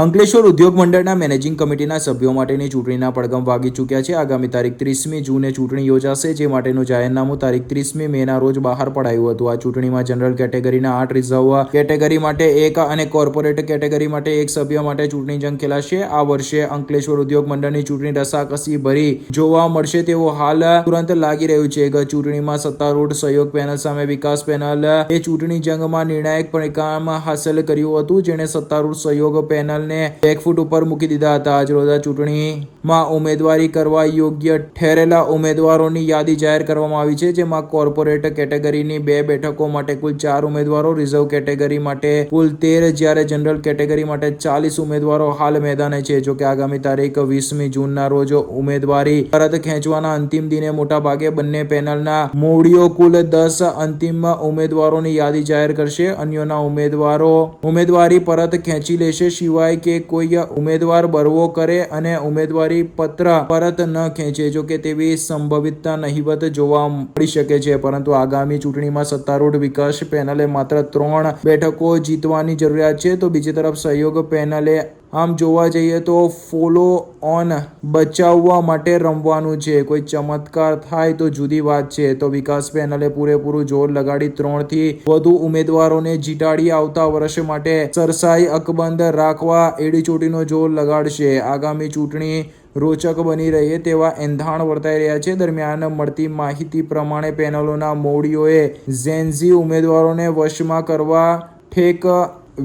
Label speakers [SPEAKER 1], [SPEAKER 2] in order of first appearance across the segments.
[SPEAKER 1] અંકલેશ્વર ઉદ્યોગ મંડળના મેનેજિંગ કમિટીના સભ્યો માટેની ચૂંટણીના પડઘમ વાગી ચૂક્યા છે. આગામી તારીખ 30મી જૂને ચૂંટણી યોજાશે, જે માટેનું જાહેરનામું તારીખ 30મી મેના રોજ બહાર પડાયું હતું. આ ચૂંટણીમાં જનરલ કેટેગરીના 8, રિઝર્વ કેટેગરી માટે 1 અને કોર્પોરેટ કેટેગરી માટે 1 સભ્ય માટે ચૂંટણી જંગ ખેલાશે. આ વર્ષે અંકલેશ્વર ઉદ્યોગ મંડળની ચૂંટણી રસાકસી ભરી જોવા મળશે તેવું હાલ તુરંત લાગી રહ્યું છે. ગત ચૂંટણીમાં સત્તારૂઢ સહયોગ પેનલ સામે વિકાસ પેનલ એ ચૂંટણી જંગમાં નિર્ણાયક પરિણામ હાંસલ કર્યું હતું, જેણે સત્તારૂઢ સહયોગ પેનલ બેકફૂટ ઉપર મૂકી દીધા હતા. આજરોજ ચૂંટણીમાં ઉમેદવારી કરવા યોગ્ય ઠેરેલા ઉમેદવારોની યાદી જાહેર કરવામાં આવી છે, જેમાં કોર્પોરેટ કેટેગરીની 2 બેઠકો માટે કુલ 4 ઉમેદવારો, રિઝર્વ કેટેગરી માટે કુલ 13, જ્યારે જનરલ કેટેગરી માટે 40 ઉમેદવારો હાલ મેદાને છે. જોકે આગામી તારીખ 20મી જૂનના રોજ ઉમેદવારી પરત ખેંચવાના અંતિમ દિને મોટાભાગે બંને પેનલના મોવડીઓ કુલ 10 અંતિમ ઉમેદવારોની યાદી જાહેર કરશે. અન્યોના ઉમેદવારી પરત ખેંચી લેશે, સિવાય કે કોઈ ઉમેદવાર બળવો કરે અને ઉમેદવારી પત્ર પરત ન ખેંચે. જોકે તેવી સંભવિતતા નહિવત જોવા મળી શકે છે, પરંતુ આગામી ચૂંટણીમાં સત્તારૂઢ વિકાસ પેનલે માત્ર 3 બેઠકો જીતવાની જરૂરિયાત છે, તો બીજી તરફ સહયોગ પેનલે આમ જોવા જઈએ તો ફોલો ઓન બચાવવા માટે રમવાનું છે. કોઈ ચમત્કાર થાય તો જુદી વાત છે. તો વિકાસ પેનલે પૂરેપૂરું જોર લગાડી 3 થી વધુ ઉમેદવારોને જીતાડી આવતા વર્ષ માટે સરસાઈ અકબંધ રાખવા એડીચોટીનો જોર લગાડશે. આગામી ચૂંટણી રોચક બની રહે તેવા એંધાણ વર્તાઈ રહ્યા છે. દરમિયાન મળતી માહિતી પ્રમાણે પેનલોના મોવડીઓએ ઝેનઝી ઉમેદવારોને વશમાં કરવા ઠેક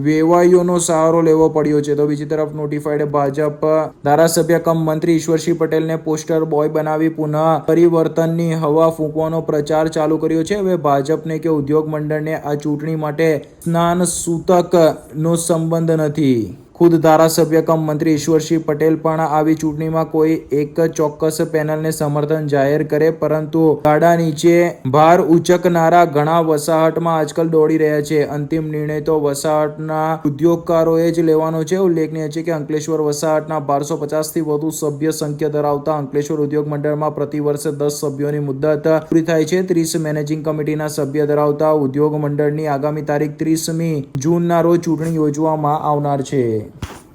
[SPEAKER 1] વેવાઈઓનો સહારો લેવો પડ્યો છે. તો બીજી તરફ નોટિફાઈડ ભાજપ ધારાસભ્ય કમ મંત્રી ઈશ્વરસિંહ પટેલને પોસ્ટર બોય બનાવી પુનઃ પરિવર્તનની હવા ફૂંકવાનો પ્રચાર ચાલુ કર્યો છે. હવે ભાજપને કે ઉદ્યોગ મંડળને આ ચૂંટણી માટે સ્નાન સૂતકનો સંબંધ નથી. ખુદ ધારાસભ્ય કમ મંત્રી ઈશ્વરસિંહ પટેલ પણ આવી ચૂંટણીમાં કોઈ એક ચોક્કસ પેનલને સમર્થન જાહેર કરે, પરંતુ ગાડા નીચે ભાર ઉચકનારા ઘણા વસાહતમાં આજકાલ દોડી રહ્યા છે. અંતિમ નિર્ણય તો વસાહતના ઉદ્યોગકારોએ જ લેવાનો છે. ઉલ્લેખનીય છે કે અંકલેશ્વર વસાહતના 1250થી વધુ સભ્ય સંખ્યા ધરાવતા અંકલેશ્વર ઉદ્યોગ મંડળમાં પ્રતિવર્ષ 10 સભ્યોની મુદ્દત પૂરી થાય છે. 30 મેનેજિંગ કમિટીના સભ્ય ધરાવતા ઉદ્યોગ મંડળની આગામી તારીખ 30મી જૂનના રોજ ચૂંટણી યોજવામાં આવનાર છે.